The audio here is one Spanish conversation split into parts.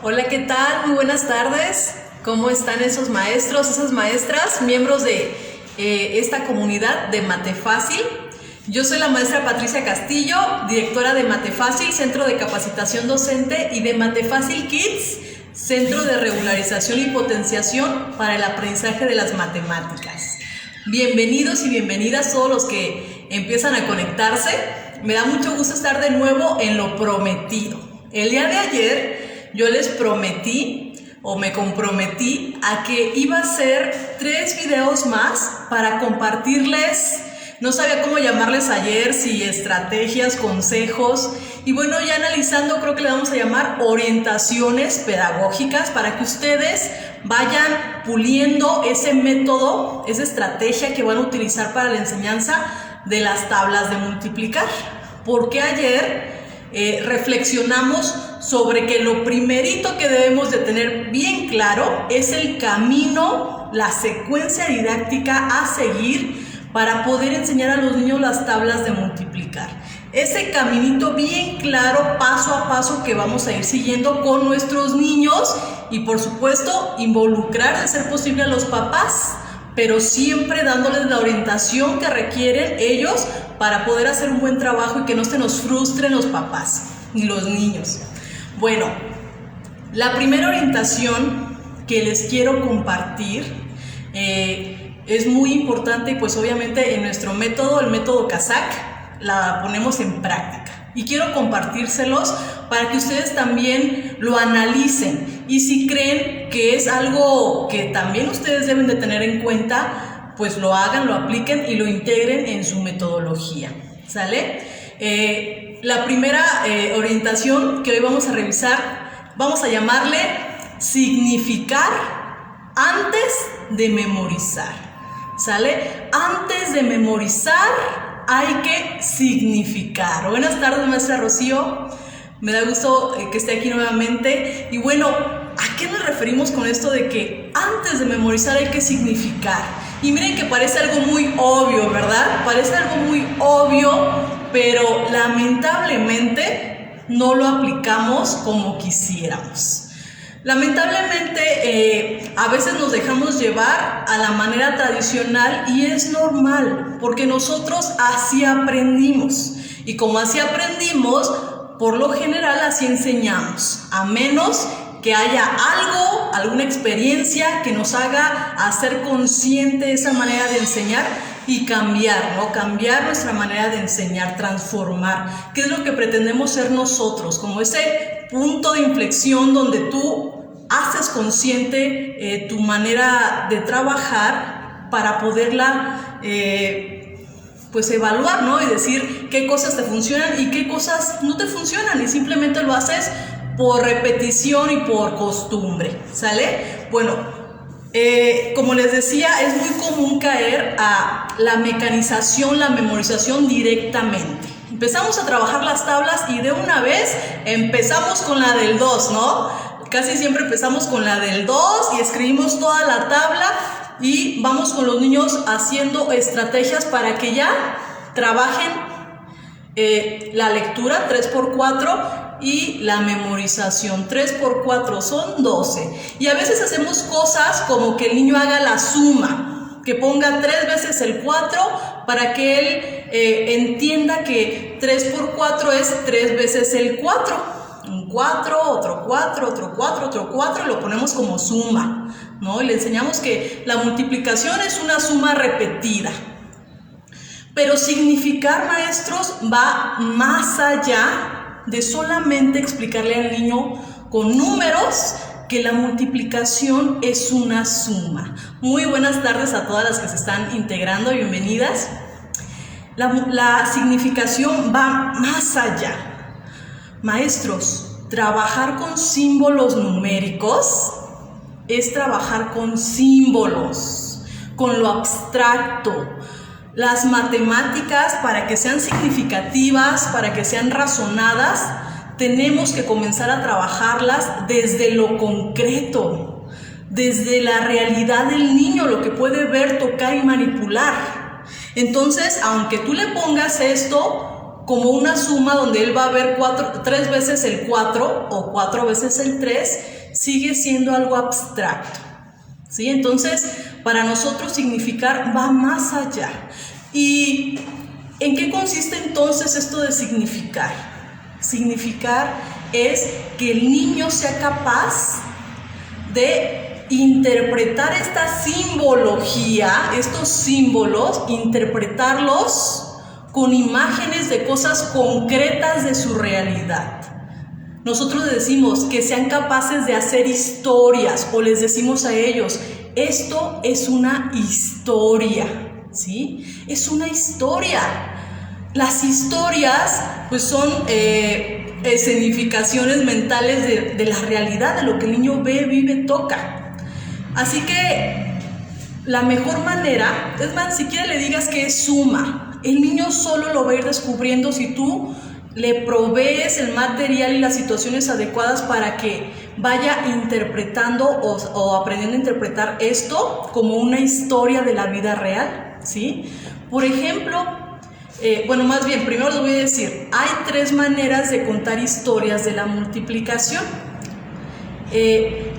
Hola, ¿qué tal? Muy buenas tardes. ¿Cómo están esos maestros, esas maestras, miembros de esta comunidad de Mate Fácil? Yo soy la maestra Patricia Castillo, directora de Mate Fácil, Centro de Capacitación Docente, y de Mate Fácil Kids, Centro de Regularización y Potenciación para el Aprendizaje de las Matemáticas. Bienvenidos y bienvenidas todos los que empiezan a conectarse. Me da mucho gusto estar de nuevo en lo prometido. El día de ayer yo les prometí o me comprometí a que iba a hacer 3 videos más para compartirles, no sabía cómo llamarles ayer, si estrategias, consejos, y bueno, ya analizando creo que le vamos a llamar orientaciones pedagógicas para que ustedes vayan puliendo ese método, esa estrategia que van a utilizar para la enseñanza de las tablas de multiplicar. Porque ayer reflexionamos sobre que lo primerito que debemos de tener bien claro es el camino, la secuencia didáctica a seguir para poder enseñar a los niños las tablas de multiplicar. Ese caminito bien claro, paso a paso, que vamos a ir siguiendo con nuestros niños y por supuesto involucrar de ser posible a los papás, pero siempre dándoles la orientación que requieren ellos para poder hacer un buen trabajo y que no se nos frustren los papás ni los niños. Bueno, la primera orientación que les quiero compartir es muy importante y pues obviamente en nuestro método, el método Kazakh, la ponemos en práctica. Y quiero compartírselos para que ustedes también lo analicen. Y si creen que es algo que también ustedes deben de tener en cuenta, pues lo hagan, lo apliquen y lo integren en su metodología. ¿Sale? La primera orientación que hoy vamos a revisar, vamos a llamarle significar antes de memorizar. ¿Sale? Antes de memorizar hay que significar. Buenas tardes, maestra Rocío. Me da gusto que esté aquí nuevamente. Y bueno, ¿a qué nos referimos con esto de que antes de memorizar hay que significar? Y miren que parece algo muy obvio, ¿verdad? Parece algo muy obvio, pero lamentablemente no lo aplicamos como quisiéramos. Lamentablemente a veces nos dejamos llevar a la manera tradicional y es normal, porque nosotros así aprendimos. Y como así aprendimos, por lo general así enseñamos, a menos que haya algo, alguna experiencia que nos haga hacer consciente esa manera de enseñar y cambiar, ¿no? Cambiar nuestra manera de enseñar, transformar. ¿Qué es lo que pretendemos ser nosotros? Como ese punto de inflexión donde tú haces consciente tu manera de trabajar para poderla pues evaluar, ¿no? Y decir qué cosas te funcionan y qué cosas no te funcionan, y simplemente lo haces por repetición y por costumbre, ¿sale? Bueno, como les decía, es muy común caer a la mecanización, la memorización directamente. Empezamos a trabajar las tablas y de una vez empezamos con la del 2, ¿no? Casi siempre empezamos con la del 2 y escribimos toda la tabla y vamos con los niños haciendo estrategias para que ya trabajen la lectura 3×4 y la memorización 3×4 son 12. Y a veces hacemos cosas como que el niño haga la suma, que ponga 3 veces el 4 para que él entienda que 3×4 es 3 veces el 4. Un 4, otro 4, otro 4, otro 4, y lo ponemos como suma, ¿no? Y le enseñamos que la multiplicación es una suma repetida. Pero significar, maestros, va más allá de solamente explicarle al niño con números que la multiplicación es una suma. Muy buenas tardes a todas las que se están integrando, bienvenidas. La significación va más allá. Maestros, trabajar con símbolos numéricos es trabajar con símbolos, con lo abstracto. Las matemáticas, para que sean significativas, para que sean razonadas, tenemos que comenzar a trabajarlas desde lo concreto, desde la realidad del niño, lo que puede ver, tocar y manipular. Entonces, aunque tú le pongas esto, como una suma donde él va a ver 3 veces el 4 o 4 veces el 3, sigue siendo algo abstracto, ¿sí? Entonces, para nosotros significar va más allá. ¿Y en qué consiste entonces esto de significar? Significar es que el niño sea capaz de interpretar esta simbología, estos símbolos, interpretarlos con imágenes de cosas concretas de su realidad. Nosotros les decimos que sean capaces de hacer historias, o les decimos a ellos, esto es una historia, ¿sí? Es una historia. Las historias pues son escenificaciones mentales de la realidad, de lo que el niño ve, vive, toca. Así que la mejor manera, es más, si quiere le digas que es suma, el niño solo lo va a ir descubriendo si tú le provees el material y las situaciones adecuadas para que vaya interpretando o aprendiendo a interpretar esto como una historia de la vida real, ¿sí? Por ejemplo, bueno, más bien, primero les voy a decir, hay 3 maneras de contar historias de la multiplicación.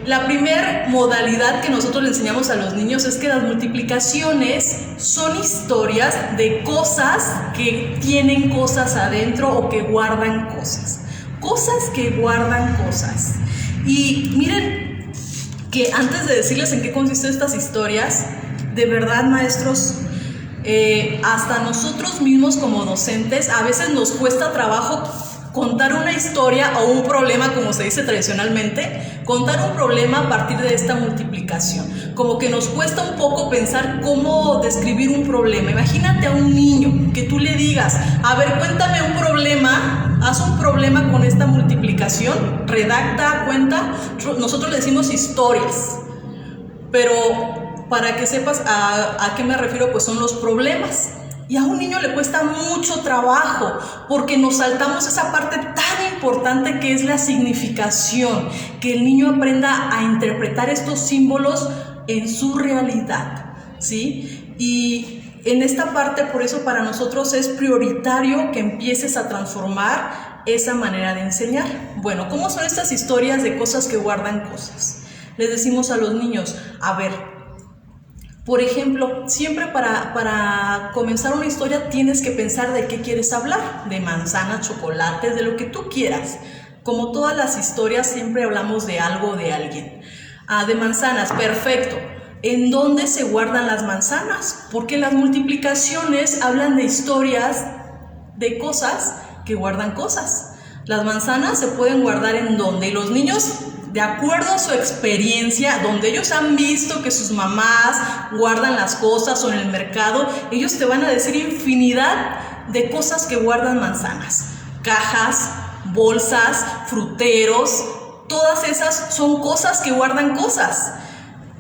La primera modalidad que nosotros le enseñamos a los niños es que las multiplicaciones son historias de cosas que tienen cosas adentro o que guardan cosas. Cosas que guardan cosas. Y miren que antes de decirles en qué consisten estas historias, de verdad, maestros, hasta nosotros mismos como docentes a veces nos cuesta trabajo contar una historia o un problema, como se dice tradicionalmente, contar un problema a partir de esta multiplicación. Como que nos cuesta un poco pensar cómo describir un problema. Imagínate a un niño que tú le digas, a ver, cuéntame un problema, haz un problema con esta multiplicación, redacta, cuenta. Nosotros le decimos historias, pero para que sepas a qué me refiero, pues son los problemas. Y a un niño le cuesta mucho trabajo porque nos saltamos esa parte tan importante que es la significación, que el niño aprenda a interpretar estos símbolos en su realidad, ¿sí? Y en esta parte, por eso para nosotros es prioritario que empieces a transformar esa manera de enseñar. Bueno, ¿cómo son estas historias de cosas que guardan cosas? Les decimos a los niños, a ver, por ejemplo, siempre para comenzar una historia tienes que pensar de qué quieres hablar, de manzanas, chocolates, de lo que tú quieras. Como todas las historias siempre hablamos de algo o de alguien. De manzanas, perfecto. ¿En dónde se guardan las manzanas? Porque las multiplicaciones hablan de historias de cosas que guardan cosas. Las manzanas se pueden guardar en dónde, y los niños, de acuerdo a su experiencia, donde ellos han visto que sus mamás guardan las cosas o en el mercado, ellos te van a decir infinidad de cosas que guardan manzanas. Cajas, bolsas, fruteros, todas esas son cosas que guardan cosas,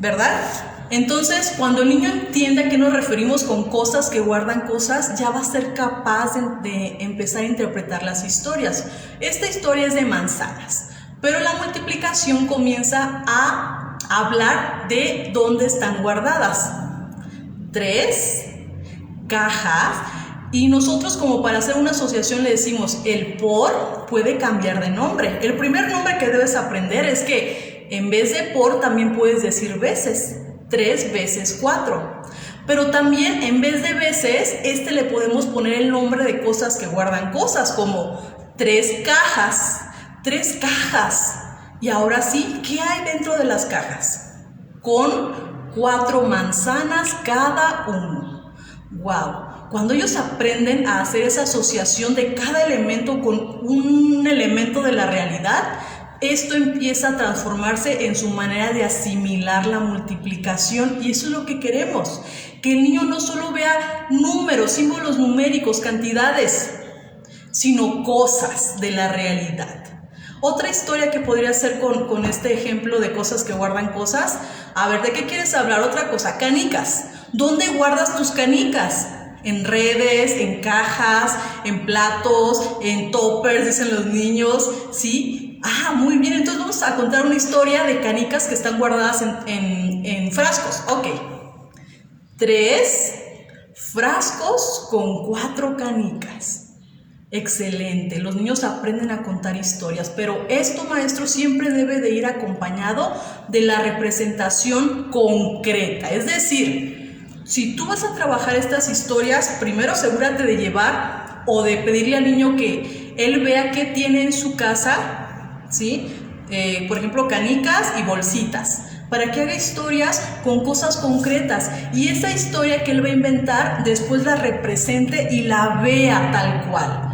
¿verdad? Entonces, cuando el niño entienda a qué nos referimos con cosas que guardan cosas, ya va a ser capaz de empezar a interpretar las historias. Esta historia es de manzanas. Pero la multiplicación comienza a hablar de dónde están guardadas. 3 cajas. Y nosotros, como para hacer una asociación, le decimos, el por puede cambiar de nombre. El primer nombre que debes aprender es que en vez de por también puedes decir veces. 3 veces 4. Pero también en vez de veces, le podemos poner el nombre de cosas que guardan cosas, como 3 cajas. 3 cajas. Y ahora sí, ¿qué hay dentro de las cajas? Con 4 manzanas cada uno. ¡Wow! Cuando ellos aprenden a hacer esa asociación de cada elemento con un elemento de la realidad, esto empieza a transformarse en su manera de asimilar la multiplicación, y eso es lo que queremos, que el niño no solo vea números, símbolos numéricos, cantidades, sino cosas de la realidad. Otra historia que podría ser con este ejemplo de cosas que guardan cosas. A ver, ¿de qué quieres hablar? Otra cosa, canicas. ¿Dónde guardas tus canicas? En redes, en cajas, en platos, en toppers, dicen los niños, ¿sí? Muy bien, entonces vamos a contar una historia de canicas que están guardadas en frascos. Ok. 3 frascos con 4 canicas. Excelente, los niños aprenden a contar historias, pero esto, maestro, siempre debe de ir acompañado de la representación concreta. Es decir, si tú vas a trabajar estas historias, primero asegúrate de llevar o de pedirle al niño que él vea qué tiene en su casa, ¿sí? Por ejemplo, canicas y bolsitas, para que haga historias con cosas concretas y esa historia que él va a inventar después la represente y la vea tal cual.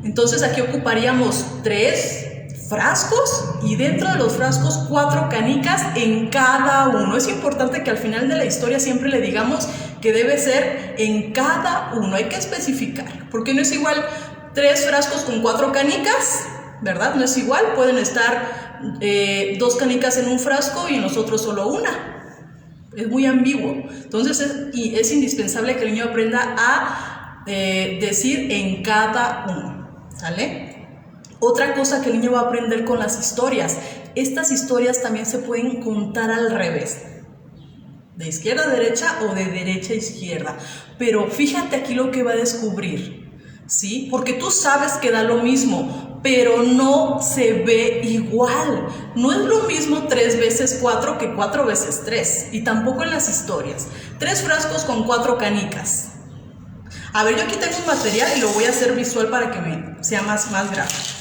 Entonces aquí ocuparíamos 3 frascos y dentro de los frascos 4 canicas en cada uno. Es importante que al final de la historia siempre le digamos que debe ser en cada uno, hay que especificar, porque no es igual 3 frascos con 4 canicas, ¿verdad? No es igual, pueden estar 2 canicas en un frasco y en los otros solo una. Es muy ambiguo. Entonces es indispensable que el niño aprenda a decir en cada uno, ¿sale? Otra cosa que el niño va a aprender con las historias, estas historias también se pueden contar al revés, de izquierda a derecha o de derecha a izquierda, pero fíjate aquí lo que va a descubrir, ¿sí? Porque tú sabes que da lo mismo, pero no se ve igual. No es lo mismo 3 veces 4 que 4 veces 3, y tampoco en las historias. 3 frascos con 4 canicas. A ver, yo aquí tengo un material y lo voy a hacer visual para que me sea más gráfico.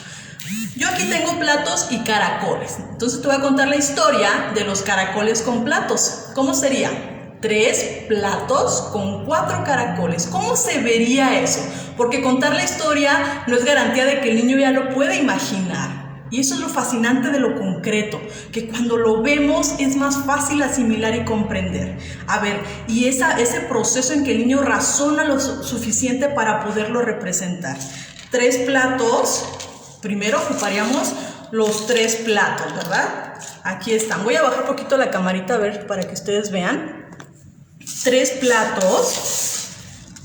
Yo aquí tengo platos y caracoles. Entonces te voy a contar la historia de los caracoles con platos. ¿Cómo sería? 3 platos con 4 caracoles. ¿Cómo se vería eso? Porque contar la historia no es garantía de que el niño ya lo pueda imaginar. Y eso es lo fascinante de lo concreto, que cuando lo vemos es más fácil asimilar y comprender. A ver, y ese proceso en que el niño razona lo suficiente para poderlo representar. 3 platos, primero ocuparíamos los 3 platos, ¿verdad? Aquí están. Voy a bajar un poquito la camarita a ver para que ustedes vean. 3 platos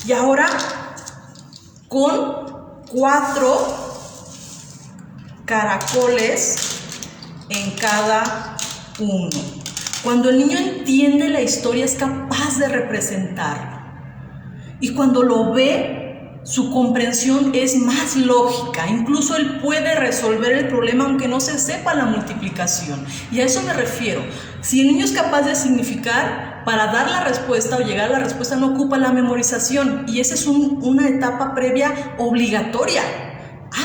y ahora con 4 caracoles en cada uno. Cuando el niño entiende la historia es capaz de representarla y cuando lo ve su comprensión es más lógica, incluso él puede resolver el problema aunque no se sepa la multiplicación, y a eso me refiero. Si el niño es capaz de significar, para dar la respuesta o llegar a la respuesta no ocupa la memorización, y esa es una etapa previa obligatoria.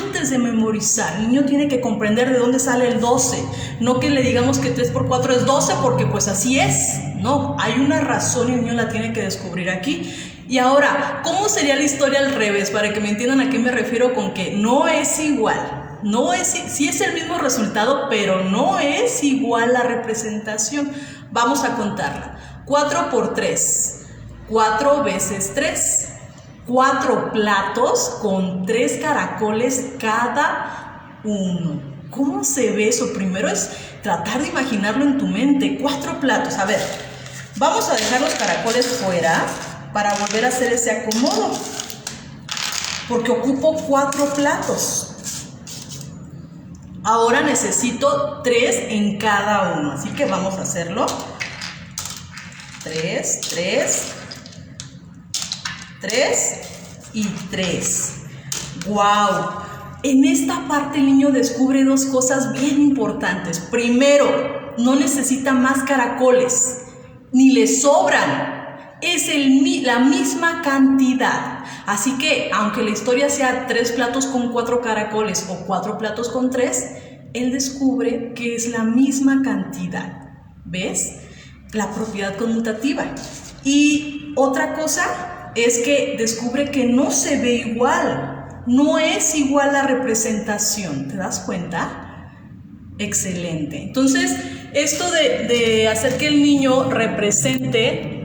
Antes de memorizar, el niño tiene que comprender de dónde sale el 12, no que le digamos que 3 por 4 es 12 porque pues así es. No, hay una razón y el niño la tiene que descubrir aquí. Y ahora, ¿cómo sería la historia al revés? Para que me entiendan a qué me refiero con que no es igual. Sí es el mismo resultado, pero no es igual la representación. Vamos a contarla. 4 por 3, 4 veces 3. 4 platos con 3 caracoles cada uno. ¿Cómo se ve eso? Primero es tratar de imaginarlo en tu mente. 4 platos. A ver, vamos a dejar los caracoles fuera para volver a hacer ese acomodo, porque ocupo 4 platos. Ahora necesito 3 en cada uno, así que vamos a hacerlo. 3, 3 y 3. ¡Wow! En esta parte el niño descubre 2 cosas bien importantes. Primero, no necesita más caracoles, ni le sobran. Es la misma cantidad. Así que, aunque la historia sea 3 platos con 4 caracoles o 4 platos con 3, él descubre que es la misma cantidad. ¿Ves? La propiedad conmutativa. Y otra cosa es que descubre que no se ve igual, no es igual la representación. ¿Te das cuenta? Excelente. Entonces, esto de hacer que el niño represente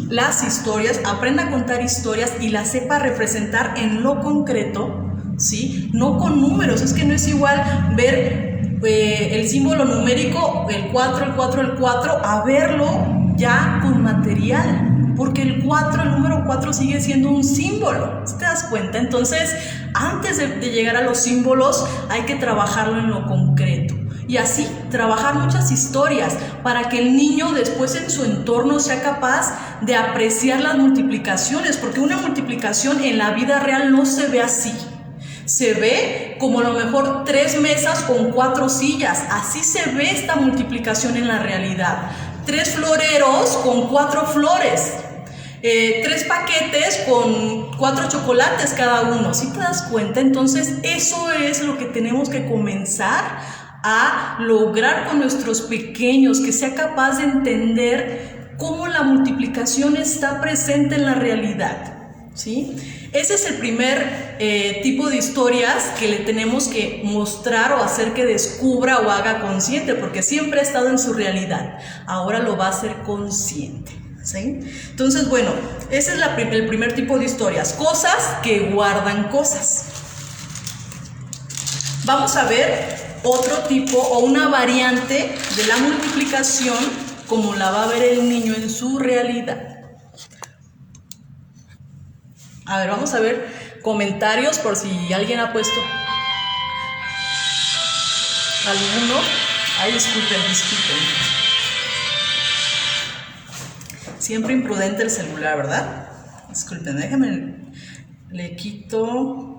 las historias, aprenda a contar historias y las sepa representar en lo concreto, ¿sí? No con números, es que no es igual ver el símbolo numérico, el 4, el 4, el 4, a verlo ya con material. Porque el número 4 sigue siendo un símbolo, ¿te das cuenta? Entonces, antes de llegar a los símbolos, hay que trabajarlo en lo concreto. Y así, trabajar muchas historias para que el niño después en su entorno sea capaz de apreciar las multiplicaciones, porque una multiplicación en la vida real no se ve así. Se ve como a lo mejor 3 mesas con 4 sillas. Así se ve esta multiplicación en la realidad. 3 floreros con 4 flores. 3 paquetes con 4 chocolates cada uno. ¿Sí te das cuenta? Entonces eso es lo que tenemos que comenzar a lograr con nuestros pequeños, que sea capaz de entender cómo la multiplicación está presente en la realidad, ¿sí? Ese es el primer tipo de historias que le tenemos que mostrar o hacer que descubra o haga consciente, porque siempre ha estado en su realidad, ahora lo va a hacer consciente, ¿sí? Entonces, bueno, ese es el primer tipo de historias, cosas que guardan cosas. Vamos a ver otro tipo o una variante de la multiplicación como la va a ver el niño en su realidad. A ver, vamos a ver comentarios por si alguien ha puesto alguno. Ay, disculpen. Siempre imprudente el celular, ¿verdad? Disculpen, déjenme, le quito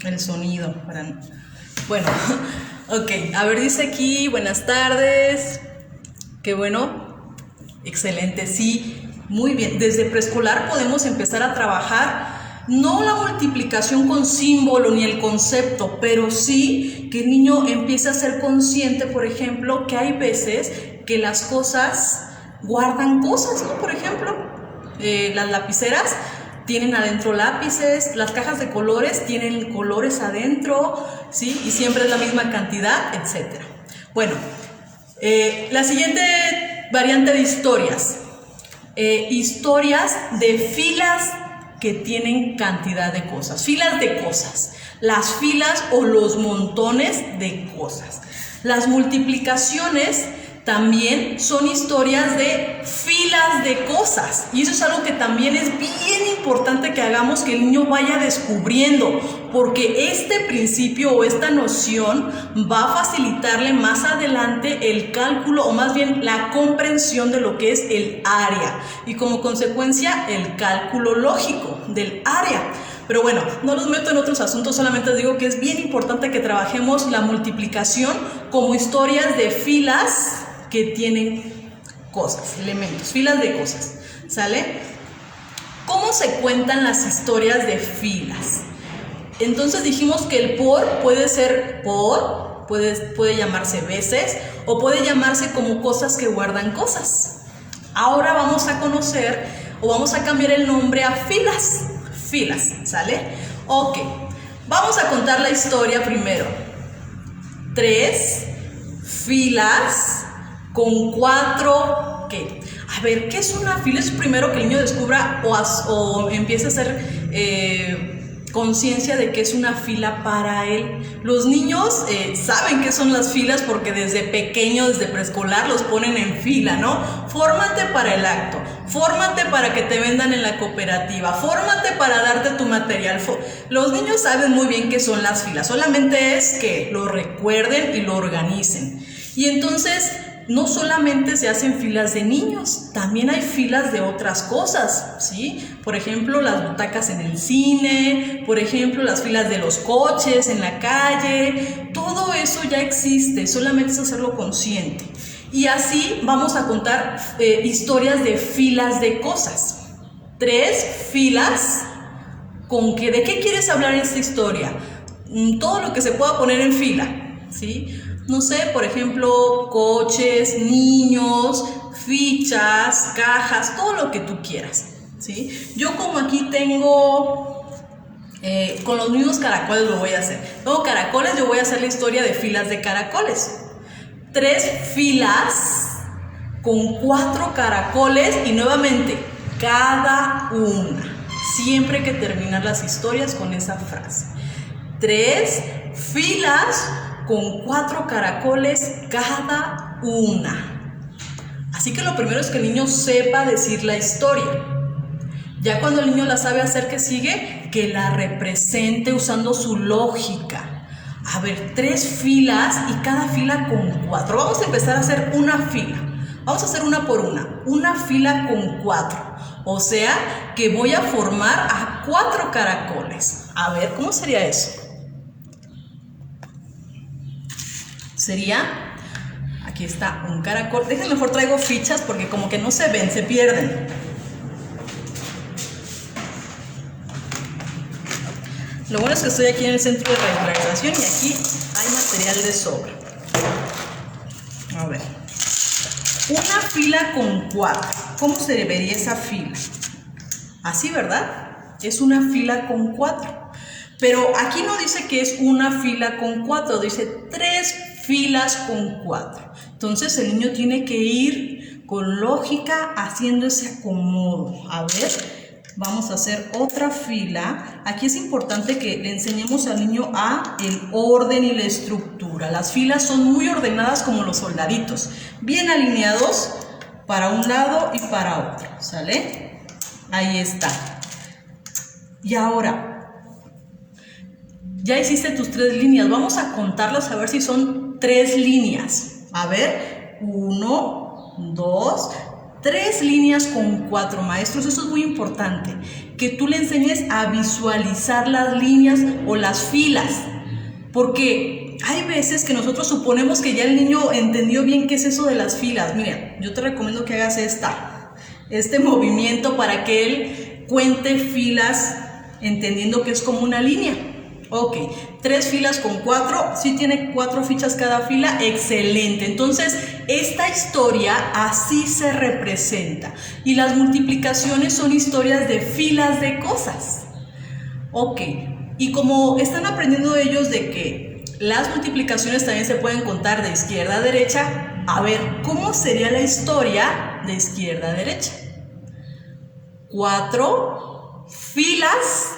el sonido. Bueno, ok, a ver, dice aquí, buenas tardes. Qué bueno, excelente, sí, muy bien. Desde preescolar podemos empezar a trabajar, no la multiplicación con símbolo ni el concepto, pero sí que el niño empiece a ser consciente, por ejemplo, que hay veces que las cosas guardan cosas, ¿no? Por ejemplo, las lapiceras tienen adentro lápices, las cajas de colores tienen colores adentro, ¿sí? Y siempre es la misma cantidad, etc. Bueno, la siguiente variante de historias. Historias de filas que tienen cantidad de cosas. Filas de cosas. Las filas o los montones de cosas. Las multiplicaciones también son historias de filas de cosas, y eso es algo que también es bien importante que hagamos, que el niño vaya descubriendo, porque este principio o esta noción va a facilitarle más adelante el cálculo, o más bien la comprensión de lo que es el área, y como consecuencia el cálculo lógico del área. Pero bueno, no los meto en otros asuntos, solamente les digo que es bien importante que trabajemos la multiplicación como historias de filas que tienen cosas, elementos, filas de cosas, ¿sale? ¿Cómo se cuentan las historias de filas? Entonces dijimos que el por puede ser por, puede llamarse veces, o puede llamarse como cosas que guardan cosas. Ahora vamos a conocer, o vamos a cambiar el nombre a filas, ¿sale? Ok, vamos a contar la historia primero. 3 filas con 4, ¿qué? A ver, ¿qué es una fila? Es primero que el niño descubra o empiece a hacer conciencia de que es una fila para él. Los niños saben qué son las filas porque desde pequeños, desde preescolar, los ponen en fila, ¿no? Fórmate para el acto, fórmate para que te vendan en la cooperativa, fórmate para darte tu material. Los niños saben muy bien qué son las filas, solamente es que lo recuerden y lo organicen. Y entonces no solamente se hacen filas de niños, también hay filas de otras cosas, ¿sí? Por ejemplo, las butacas en el cine, por ejemplo, las filas de los coches en la calle, todo eso ya existe, solamente es hacerlo consciente. Y así vamos a contar historias de filas de cosas. 3 filas, ¿de qué quieres hablar en esta historia? Todo lo que se pueda poner en fila, ¿sí? No sé, por ejemplo, coches, niños, fichas, cajas, todo lo que tú quieras, ¿sí? Yo como aquí tengo, con los mismos caracoles lo voy a hacer. Tengo caracoles, yo voy a hacer la historia de filas de caracoles. 3 filas con 4 caracoles y nuevamente, cada una. Siempre hay que terminar las historias con esa frase. 3 filas con 4 caracoles cada una. Así que lo primero es que el niño sepa decir la historia. Ya cuando el niño la sabe hacer, ¿qué sigue? Que la represente usando su lógica. A ver, 3 filas y cada fila con 4. Vamos a empezar a hacer una fila. Vamos a hacer una por una fila con 4. O sea que voy a formar a 4 caracoles. A ver, ¿cómo sería eso? Sería, aquí está un caracol. Déjenme mejor traigo fichas porque como que no se ven, se pierden. Lo bueno es que estoy aquí en el centro de regularización y aquí hay material de sobra. A ver. Una fila con 4. ¿Cómo se vería esa fila? Así, ¿verdad? Es una fila con 4. Pero aquí no dice que es una fila con 4, dice 3 filas con 4. Entonces el niño tiene que ir con lógica haciendo ese acomodo. A ver, vamos a hacer otra fila. Aquí es importante que le enseñemos al niño el orden y la estructura. Las filas son muy ordenadas como los soldaditos, bien alineados para un lado y para otro, ¿sale? Ahí está. Y ahora, ya hiciste tus 3 líneas. Vamos a contarlas a ver si son 3 líneas. A ver, 1, 2, 3 líneas con 4 maestros. Eso es muy importante, que tú le enseñes a visualizar las líneas o las filas, porque hay veces que nosotros suponemos que ya el niño entendió bien qué es eso de las filas. Mira, yo te recomiendo que hagas este movimiento para que él cuente filas entendiendo que es como una línea. Ok, 3 filas con 4, sí tiene 4 fichas cada fila, excelente. Entonces, esta historia así se representa. Y las multiplicaciones son historias de filas de cosas. Ok, y como están aprendiendo ellos de que las multiplicaciones también se pueden contar de izquierda a derecha, a ver, ¿cómo sería la historia de izquierda a derecha? 4 filas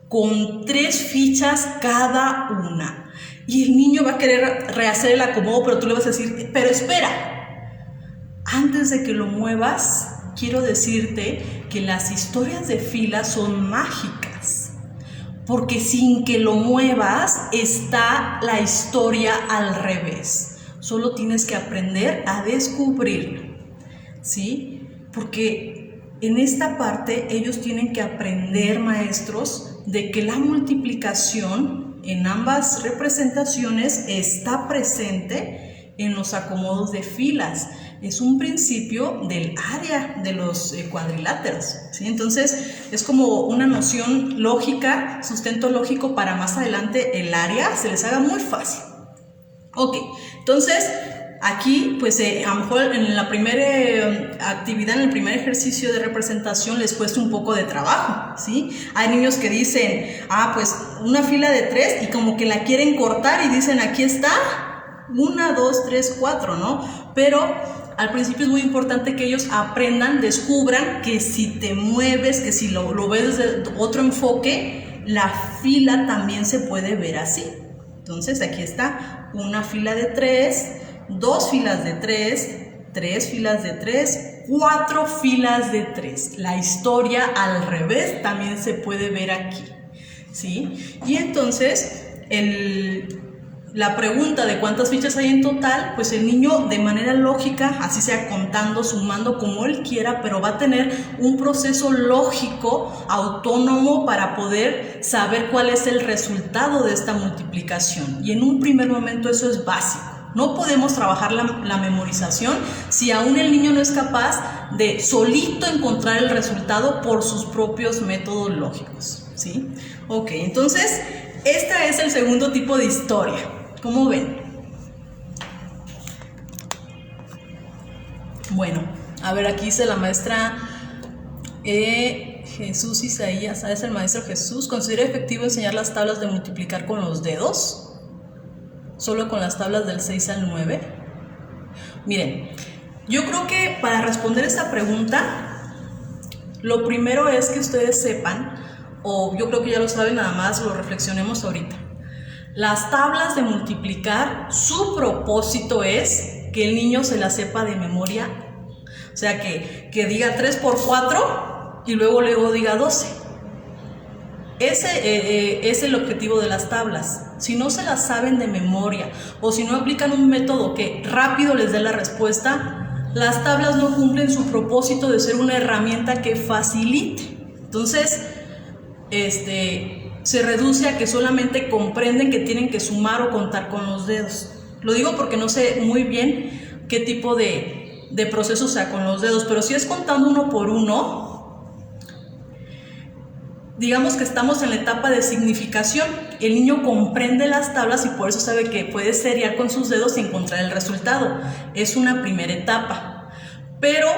con 3 fichas cada una. Y el niño va a querer rehacer el acomodo, pero tú le vas a decir, pero espera, antes de que lo muevas, quiero decirte que las historias de filas son mágicas, porque sin que lo muevas está la historia al revés. Solo tienes que aprender a descubrirlo, ¿sí? Porque en esta parte ellos tienen que aprender, maestros, de que la multiplicación en ambas representaciones está presente en los acomodos de filas. Es un principio del área de los cuadriláteros, ¿sí? Entonces es como una noción lógica, sustento lógico para más adelante el área se les haga muy fácil. Ok, entonces aquí, pues a lo mejor en la primera actividad, en el primer ejercicio de representación les cuesta un poco de trabajo, ¿sí? Hay niños que dicen, pues una fila de 3 y como que la quieren cortar y dicen, aquí está, 1, 2, 3, 4, ¿no? Pero al principio es muy importante que ellos aprendan, descubran que si te mueves, que si lo ves desde otro enfoque, la fila también se puede ver así. Entonces aquí está una fila de 3, 2 filas de 3, 3 filas de 3, 4 filas de 3. La historia al revés también se puede ver aquí, ¿sí? Y entonces la pregunta de cuántas fichas hay en total, pues el niño de manera lógica, así sea contando, sumando, como él quiera, pero va a tener un proceso lógico, autónomo, para poder saber cuál es el resultado de esta multiplicación. Y en un primer momento eso es básico. No podemos trabajar la memorización si aún el niño no es capaz de solito encontrar el resultado por sus propios métodos lógicos, ¿sí? Ok, entonces este es el segundo tipo de historia. ¿Cómo ven? Bueno, a ver, aquí dice la maestra Jesús Isaías, ¿sabes? El maestro Jesús, ¿considera efectivo enseñar las tablas de multiplicar con los dedos? ¿Solo con las tablas del 6 al 9? Miren, yo creo que para responder esta pregunta, lo primero es que ustedes sepan, o yo creo que ya lo saben, nada más lo reflexionemos ahorita. Las tablas de multiplicar, su propósito es que el niño se las sepa de memoria. O sea, que diga 3 por 4 y luego diga 12. Ese es el objetivo de las tablas. Si no se las saben de memoria o si no aplican un método que rápido les dé la respuesta, las tablas no cumplen su propósito de ser una herramienta que facilite. Entonces, se reduce a que solamente comprenden que tienen que sumar o contar con los dedos. Lo digo porque no sé muy bien qué tipo de proceso sea con los dedos, pero si es contando uno por uno, digamos que estamos en la etapa de significación. El niño comprende las tablas y por eso sabe que puede seriar con sus dedos y encontrar el resultado. Es una primera etapa. Pero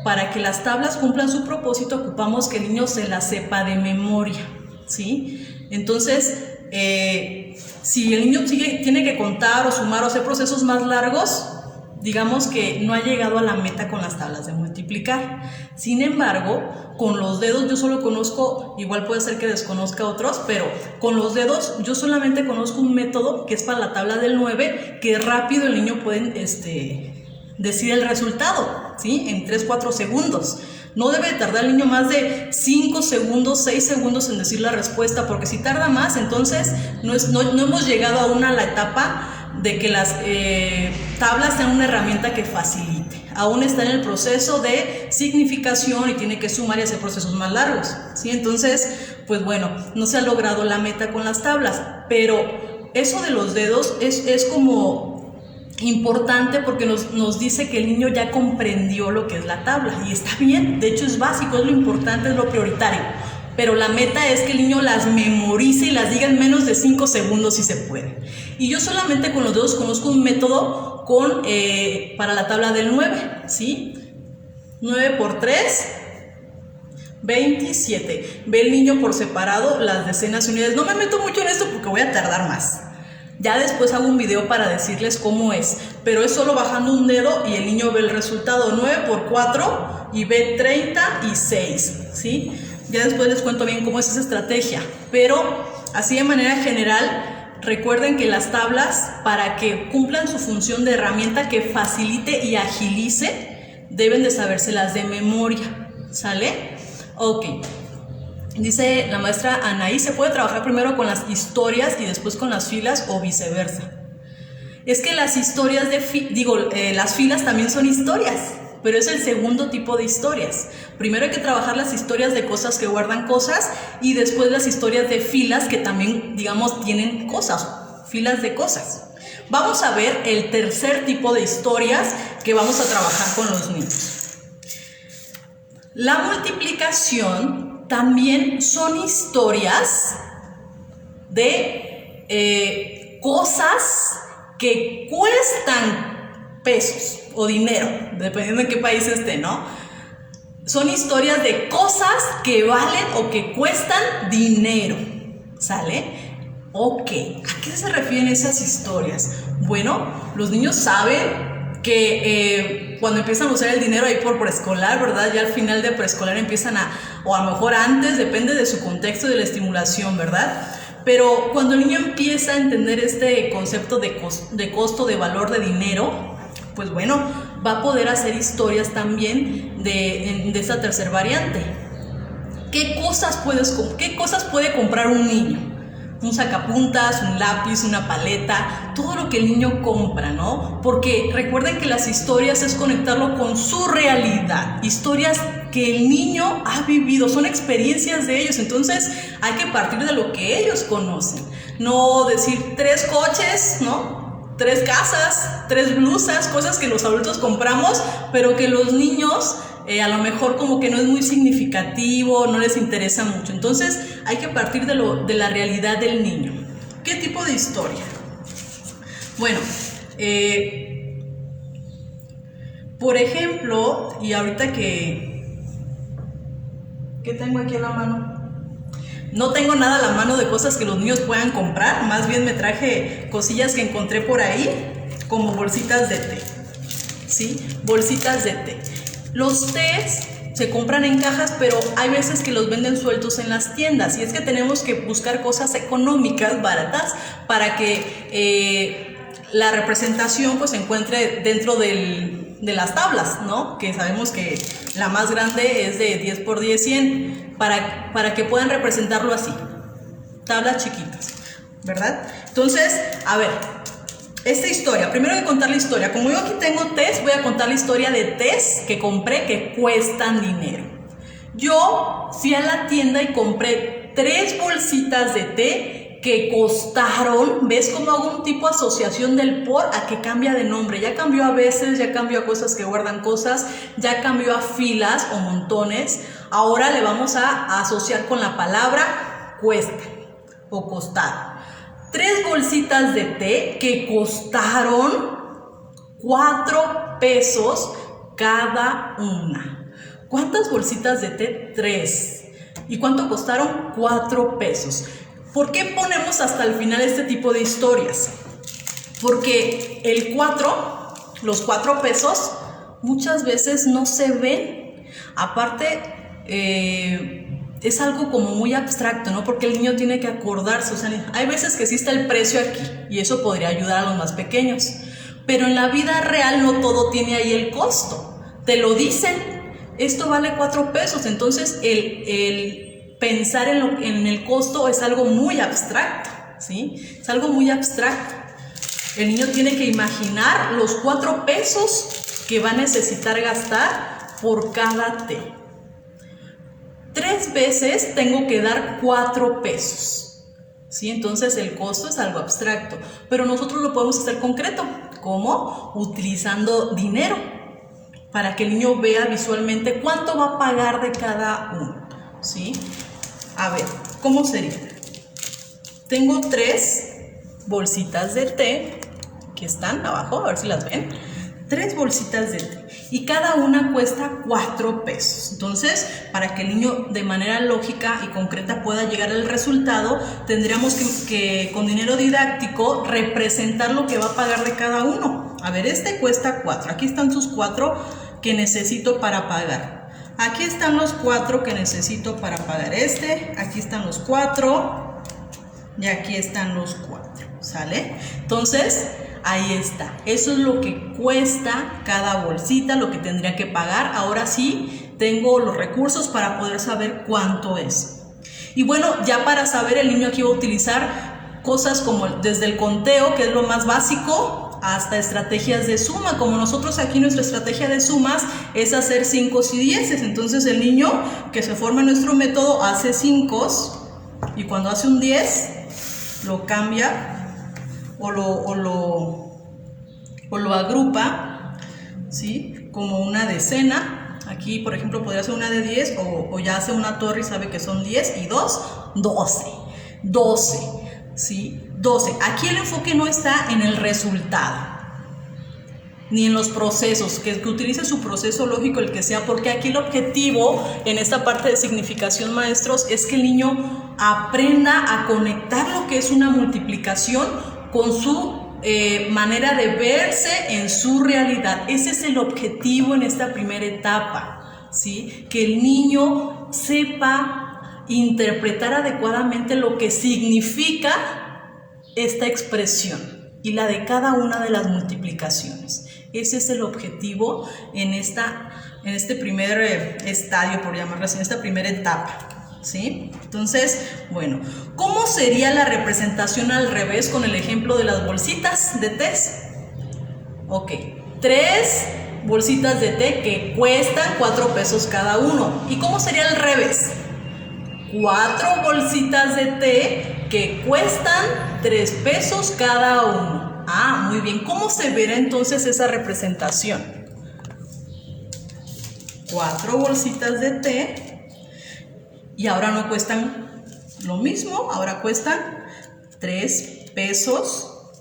para que las tablas cumplan su propósito, ocupamos que el niño se las sepa de memoria, ¿sí? Entonces, si el niño tiene que contar o sumar o hacer procesos más largos, digamos que no ha llegado a la meta con las tablas de multiplicar. Sin embargo, con los dedos yo solo conozco, igual puede ser que desconozca otros, pero con los dedos yo solamente conozco un método que es para la tabla del 9, que rápido el niño puede decir el resultado, ¿sí? En 3-4 segundos. No debe tardar el niño más de 5 segundos, 6 segundos en decir la respuesta, porque si tarda más, entonces no hemos llegado aún a la etapa de que las tablas sean una herramienta que facilite. Aún está en el proceso de significación y tiene que sumar y hacer procesos más largos, ¿sí? Entonces, pues bueno, no se ha logrado la meta con las tablas, pero eso de los dedos es como importante porque nos dice que el niño ya comprendió lo que es la tabla y está bien, de hecho es básico, es lo importante, es lo prioritario, pero la meta es que el niño las memorice y las diga en menos de 5 segundos si se puede. Y yo solamente con los dedos conozco un método para la tabla del 9, ¿sí? 9 por 3, 27. Ve el niño por separado las decenas y unidades. No me meto mucho en esto porque voy a tardar más. Ya después hago un video para decirles cómo es, pero es solo bajando un dedo y el niño ve el resultado. 9 por 4 y ve 36, ¿sí? Ya después les cuento bien cómo es esa estrategia, pero así de manera general, recuerden que las tablas, para que cumplan su función de herramienta que facilite y agilice, deben de sabérselas de memoria, ¿sale? Ok. Dice la maestra Anaí, se puede trabajar primero con las historias y después con las filas o viceversa. Es que las historias las filas también son historias, pero es el segundo tipo de historias. Primero hay que trabajar las historias de cosas que guardan cosas y después las historias de filas que también, digamos, tienen cosas, filas de cosas. Vamos a ver el tercer tipo de historias que vamos a trabajar con los niños. La multiplicación también son historias de cosas que cuestan pesos o dinero, dependiendo en qué país esté, ¿no? Son historias de cosas que valen o que cuestan dinero, ¿sale? Ok, ¿a qué se refieren esas historias? Bueno, los niños saben que cuando empiezan a usar el dinero ahí por preescolar, ¿verdad? Ya al final de preescolar empiezan o a lo mejor antes, depende de su contexto y de la estimulación, ¿verdad? Pero cuando el niño empieza a entender este concepto de costo, de valor de dinero, pues bueno, va a poder hacer historias también de esta tercera variante. ¿Qué cosas puede comprar un niño? Un sacapuntas, un lápiz, una paleta, todo lo que el niño compra, ¿no? Porque recuerden que las historias es conectarlo con su realidad, historias que el niño ha vivido, son experiencias de ellos, entonces hay que partir de lo que ellos conocen, no decir 3 coches, ¿no? 3 casas, 3 blusas, cosas que los adultos compramos, pero que los niños a lo mejor como que no es muy significativo, no les interesa mucho. Entonces hay que partir de la realidad del niño. ¿Qué tipo de historia? Bueno, por ejemplo, y ahorita ¿qué tengo aquí en la mano? No tengo nada a la mano de cosas que los niños puedan comprar, más bien me traje cosillas que encontré por ahí, como bolsitas de té, ¿sí? Bolsitas de té. Los tés se compran en cajas, pero hay veces que los venden sueltos en las tiendas, y es que tenemos que buscar cosas económicas, baratas, para que la representación pues se encuentre dentro de las tablas, ¿no? Que sabemos que la más grande es de 10 por 10, 100, para que puedan representarlo así, tablas chiquitas, ¿verdad? Entonces, a ver, esta historia, primero voy a contar la historia. Como yo aquí tengo tés, voy a contar la historia de tés que compré que cuestan dinero. Yo fui a la tienda y compré 3 bolsitas de té que costaron, ¿ves cómo hago un tipo de asociación del por a que cambia de nombre? Ya cambió a veces, ya cambió a cosas que guardan cosas, ya cambió a filas o montones. Ahora le vamos a asociar con la palabra cuesta o costar. 3 bolsitas de té que costaron 4 pesos cada una. ¿Cuántas bolsitas de té? 3. ¿Y cuánto costaron? 4 pesos. ¿Por qué ponemos hasta el final este tipo de historias? Porque el 4, los 4 pesos, muchas veces no se ven. Aparte, es algo como muy abstracto, ¿no? Porque el niño tiene que acordarse. O sea, hay veces que sí está el precio aquí y eso podría ayudar a los más pequeños. Pero en la vida real no todo tiene ahí el costo. Te lo dicen, esto vale 4 pesos. Entonces, el pensar en el costo es algo muy abstracto, ¿sí? Es algo muy abstracto. El niño tiene que imaginar los 4 pesos que va a necesitar gastar por cada té. 3 veces tengo que dar 4 pesos, ¿sí? Entonces el costo es algo abstracto, pero nosotros lo podemos hacer concreto. ¿Cómo? Utilizando dinero, para que el niño vea visualmente cuánto va a pagar de cada uno, ¿sí? A ver, ¿cómo sería? Tengo 3 bolsitas de té que están abajo, a ver si las ven. 3 bolsitas de té y cada una cuesta 4 pesos. Entonces, para que el niño de manera lógica y concreta pueda llegar al resultado, tendríamos que con dinero didáctico representar lo que va a pagar de cada uno. A ver, este cuesta 4. Aquí están sus 4 que necesito para pagar. Aquí están los 4 que necesito para pagar este. Aquí están los 4. Y aquí están los 4. ¿Sale? Entonces, ahí está. Eso es lo que cuesta cada bolsita, lo que tendría que pagar. Ahora sí, tengo los recursos para poder saber cuánto es. Y bueno, ya para saber, el niño aquí va a utilizar cosas como desde el conteo, que es lo más básico, hasta estrategias de suma. Como nosotros aquí nuestra estrategia de sumas es hacer 5 y 10. Entonces el niño que se forma en nuestro método hace 5 y cuando hace un 10 lo cambia o lo agrupa, ¿sí? Como una decena. Aquí por ejemplo podría ser una de 10 o ya hace una torre y sabe que son 10 y 2, 12, ¿sí? 12. Aquí el enfoque no está en el resultado ni en los procesos, que utilice su proceso lógico, el que sea, porque aquí el objetivo en esta parte de significación, maestros, es que el niño aprenda a conectar lo que es una multiplicación con su manera de verse en su realidad. Ese es el objetivo en esta primera etapa, ¿sí? Que el niño sepa interpretar adecuadamente lo que significa esta expresión y la de cada una de las multiplicaciones. Ese es el objetivo en este primer estadio, por llamarlo así, en esta primera etapa, ¿sí? Entonces, bueno, ¿cómo sería la representación al revés con el ejemplo de las bolsitas de té? Ok, 3 bolsitas de té que cuestan 4 pesos cada uno. ¿Y cómo sería al revés? 4 bolsitas de té que cuestan 3 pesos cada uno. Ah, muy bien. ¿Cómo se verá entonces esa representación? 4 bolsitas de té y ahora no cuestan lo mismo, ahora cuestan 3 pesos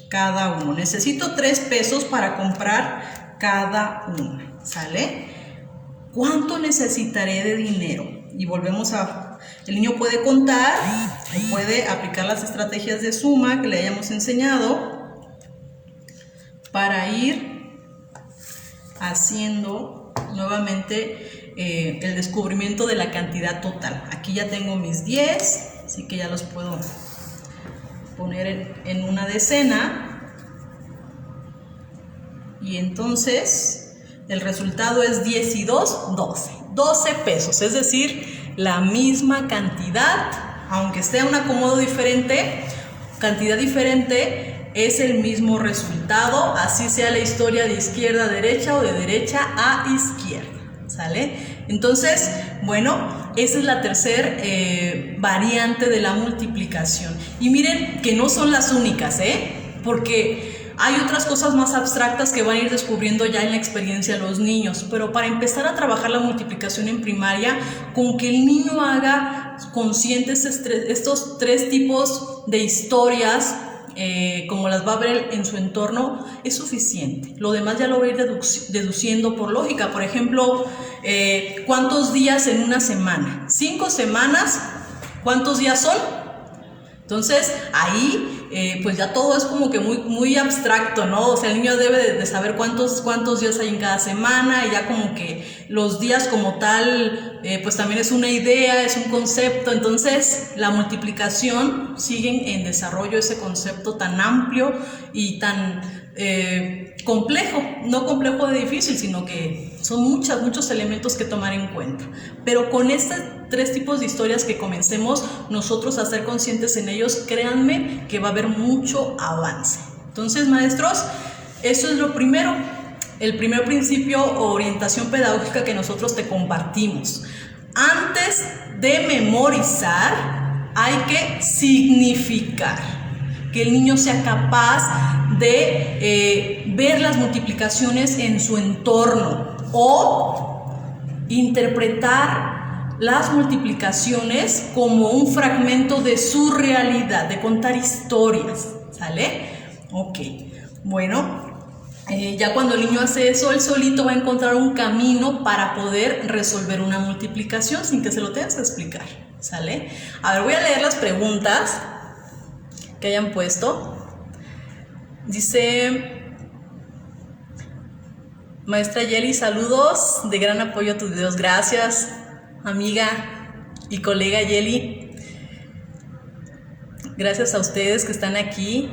cada uno. Necesito 3 pesos para comprar cada una, ¿sale? ¿Cuánto necesitaré de dinero? Y volvemos a... El niño puede contar o puede aplicar las estrategias de suma que le hayamos enseñado para ir haciendo nuevamente el descubrimiento de la cantidad total. Aquí ya tengo mis 10, así que ya los puedo poner en una decena. Y entonces el resultado es 10 y 2, 12. 12 pesos, es decir, la misma cantidad, aunque esté un acomodo diferente, cantidad diferente, es el mismo resultado, así sea la historia de izquierda a derecha o de derecha a izquierda, ¿sale? Entonces, bueno, esa es la tercera variante de la multiplicación. Y miren que no son las únicas, porque hay otras cosas más abstractas que van a ir descubriendo ya en la experiencia los niños, pero para empezar a trabajar la multiplicación en primaria, con que el niño haga conscientes estos tres tipos de historias, como las va a ver en su entorno, es suficiente. Lo demás ya lo va a ir deduciendo por lógica. Por ejemplo, ¿cuántos días en una semana? 5 semanas, ¿cuántos días son? Entonces ahí pues ya todo es como que muy abstracto, ¿no? O sea, el niño debe de saber cuántos días hay en cada semana, y ya como que los días como tal pues también es una idea, es un concepto. Entonces la multiplicación sigue en desarrollo, ese concepto tan amplio y tan complejo, no complejo de difícil, sino que son muchos elementos que tomar en cuenta. Pero con estos 3 tipos de historias que comencemos nosotros a ser conscientes en ellos, créanme que va a haber mucho avance. Entonces, maestros, eso es lo primero, el primer principio o orientación pedagógica que nosotros te compartimos. Antes de memorizar, hay que significar, que el niño sea capaz de ver las multiplicaciones en su entorno o interpretar las multiplicaciones como un fragmento de su realidad, de contar historias, ¿sale? Ok, bueno, ya cuando el niño hace eso, él solito va a encontrar un camino para poder resolver una multiplicación sin que se lo tengas que explicar, ¿sale? A ver, voy a leer las preguntas que hayan puesto. Dice maestra Yeli, saludos, de gran apoyo a tus videos. Gracias, amiga y colega Yeli. Gracias a ustedes que están aquí.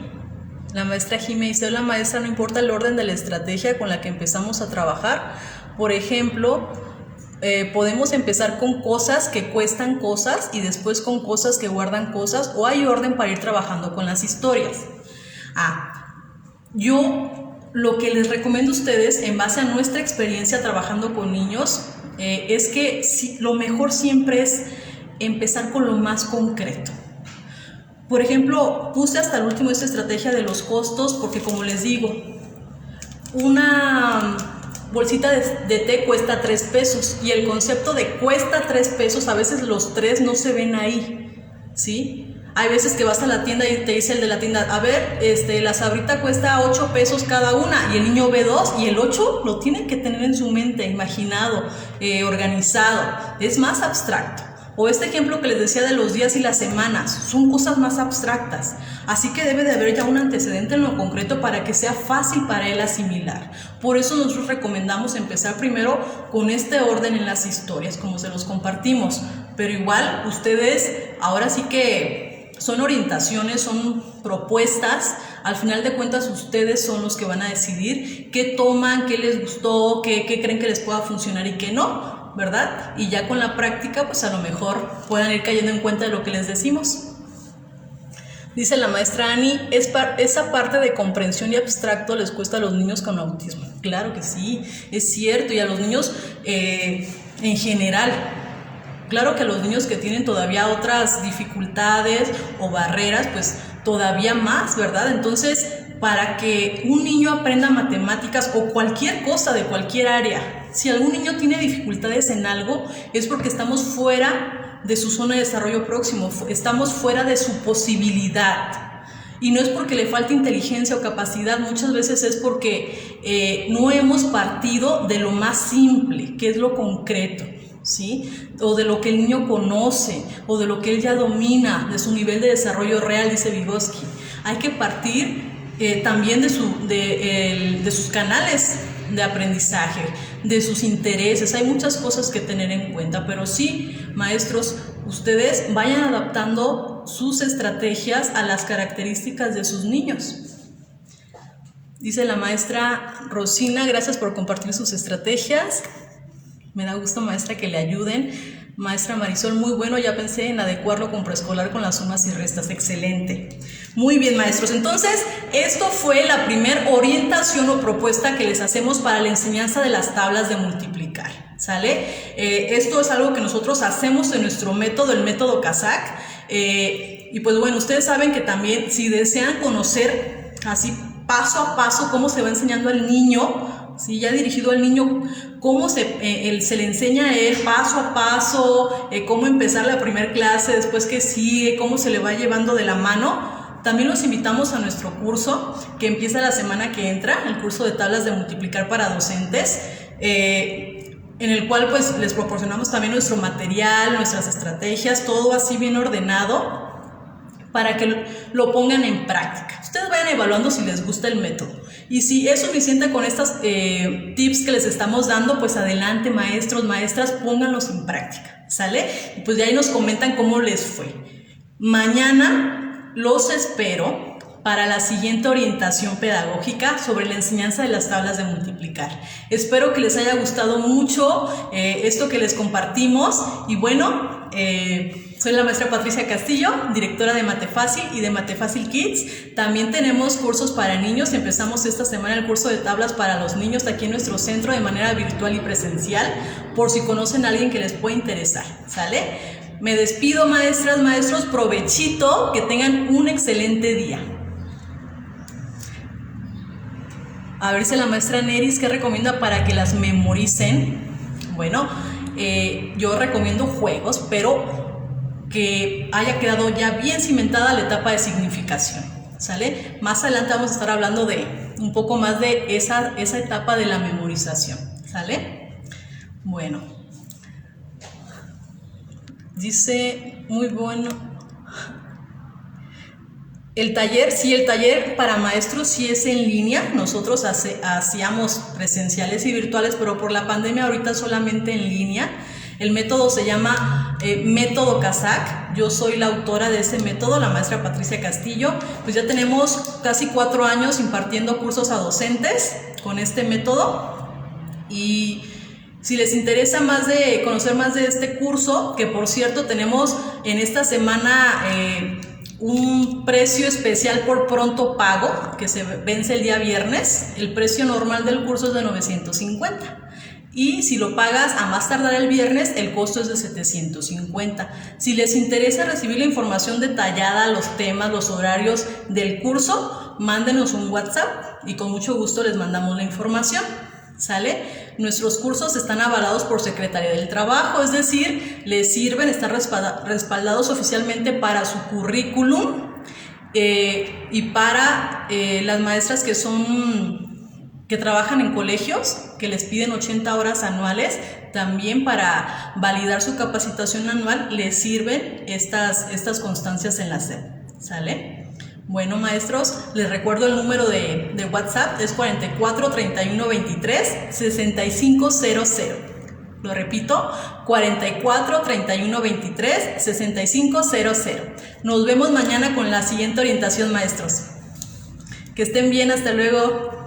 La maestra Jime dice, hola maestra, no importa el orden de la estrategia con la que empezamos a trabajar. Por ejemplo, podemos empezar con cosas que cuestan cosas y después con cosas que guardan cosas, o hay orden para ir trabajando con las historias. Yo lo que les recomiendo a ustedes, en base a nuestra experiencia trabajando con niños, es que lo mejor siempre es empezar con lo más concreto. Por ejemplo, puse hasta el último esta estrategia de los costos porque, como les digo, una bolsita de té cuesta 3 pesos y el concepto de cuesta 3 pesos, a veces los 3 no se ven ahí, ¿sí? Hay veces que vas a la tienda y te dice el de la tienda, a ver, la sabrita cuesta 8 pesos cada una, y el niño ve 2 y el 8 lo tiene que tener en su mente, imaginado, organizado, es más abstracto. O este ejemplo que les decía de los días y las semanas, son cosas más abstractas, así que debe de haber ya un antecedente en lo concreto para que sea fácil para él asimilar. Por eso nosotros recomendamos empezar primero con este orden en las historias, como se los compartimos, pero igual ustedes, ahora sí que son orientaciones, son propuestas, al final de cuentas ustedes son los que van a decidir qué toman, qué les gustó, qué creen que les pueda funcionar y qué no, ¿verdad? Y ya con la práctica, pues a lo mejor puedan ir cayendo en cuenta de lo que les decimos. Dice la maestra Ani, esa parte de comprensión y abstracto les cuesta a los niños con autismo. Claro que sí, es cierto, y a los niños en general. Claro que a los niños que tienen todavía otras dificultades o barreras, pues todavía más, ¿verdad? Entonces, para que un niño aprenda matemáticas o cualquier cosa de cualquier área, si algún niño tiene dificultades en algo, es porque estamos fuera de su zona de desarrollo próximo, estamos fuera de su posibilidad. Y no es porque le falte inteligencia o capacidad, muchas veces es porque no hemos partido de lo más simple, que es lo concreto, ¿sí? O de lo que el niño conoce, o de lo que él ya domina, de su nivel de desarrollo real, dice Vygotsky. Hay que partir también de sus canales de aprendizaje, de sus intereses. Hay muchas cosas que tener en cuenta, pero sí, maestros, ustedes vayan adaptando sus estrategias a las características de sus niños. Dice la maestra Rosina, gracias por compartir sus estrategias. Me da gusto, maestra, que le ayuden. Maestra Marisol, muy bueno, ya pensé en adecuarlo con preescolar con las sumas y restas, excelente. Muy bien, maestros, entonces esto fue la primera orientación o propuesta que les hacemos para la enseñanza de las tablas de multiplicar, ¿sale? Esto es algo que nosotros hacemos en nuestro método, el método Kazakh, y pues bueno, ustedes saben que también si desean conocer así paso a paso cómo se va enseñando al niño, ¿sí? Ya dirigido al niño, cómo se le enseña a él paso a paso, cómo empezar la primera clase, después que sigue, cómo se le va llevando de la mano. También los invitamos a nuestro curso que empieza la semana que entra, el curso de tablas de multiplicar para docentes, en el cual pues les proporcionamos también nuestro material, nuestras estrategias, todo así bien ordenado para que lo pongan en práctica. Ustedes vayan evaluando si les gusta el método. Y si es suficiente con estas tips que les estamos dando, pues adelante, maestros, maestras, pónganlos en práctica, ¿sale? Y pues de ahí nos comentan cómo les fue. Mañana los espero para la siguiente orientación pedagógica sobre la enseñanza de las tablas de multiplicar. Espero que les haya gustado mucho esto que les compartimos y bueno, soy la maestra Patricia Castillo, directora de Matefácil y de Matefácil Kids. También tenemos cursos para niños. Empezamos esta semana el curso de tablas para los niños aquí en nuestro centro de manera virtual y presencial, por si conocen a alguien que les pueda interesar, ¿sale? Me despido, maestras, maestros, provechito, que tengan un excelente día. A ver si la maestra Neris, ¿qué recomienda para que las memoricen? Bueno, yo recomiendo juegos, pero que haya quedado ya bien cimentada la etapa de significación, ¿sale? Más adelante vamos a estar hablando de un poco más de esa etapa de la memorización, ¿sale? Bueno, dice, muy bueno. El taller, sí, el taller para maestros sí es en línea. Nosotros hacíamos presenciales y virtuales, pero por la pandemia ahorita solamente en línea. El método se llama método Kazakh. Yo soy la autora de ese método, la maestra Patricia Castillo. Pues ya tenemos casi 4 años impartiendo cursos a docentes con este método. Y si les interesa conocer más de este curso, que por cierto tenemos en esta semana un precio especial por pronto pago, que se vence el día viernes. El precio normal del curso es de 950. Y si lo pagas a más tardar el viernes, el costo es de 750. Si les interesa recibir la información detallada, los temas, los horarios del curso, mándenos un WhatsApp y con mucho gusto les mandamos la información, ¿sale? Nuestros cursos están avalados por Secretaría del Trabajo, es decir, les sirven, están respaldados oficialmente para su currículum y para las maestras que trabajan en colegios, que les piden 80 horas anuales, también para validar su capacitación anual les sirven estas constancias en la SEP, ¿sale? Bueno, maestros, les recuerdo el número de WhatsApp, es 44 31 23 6500. Lo repito, 44 31 23 6500. Nos vemos mañana con la siguiente orientación, maestros. Que estén bien, hasta luego.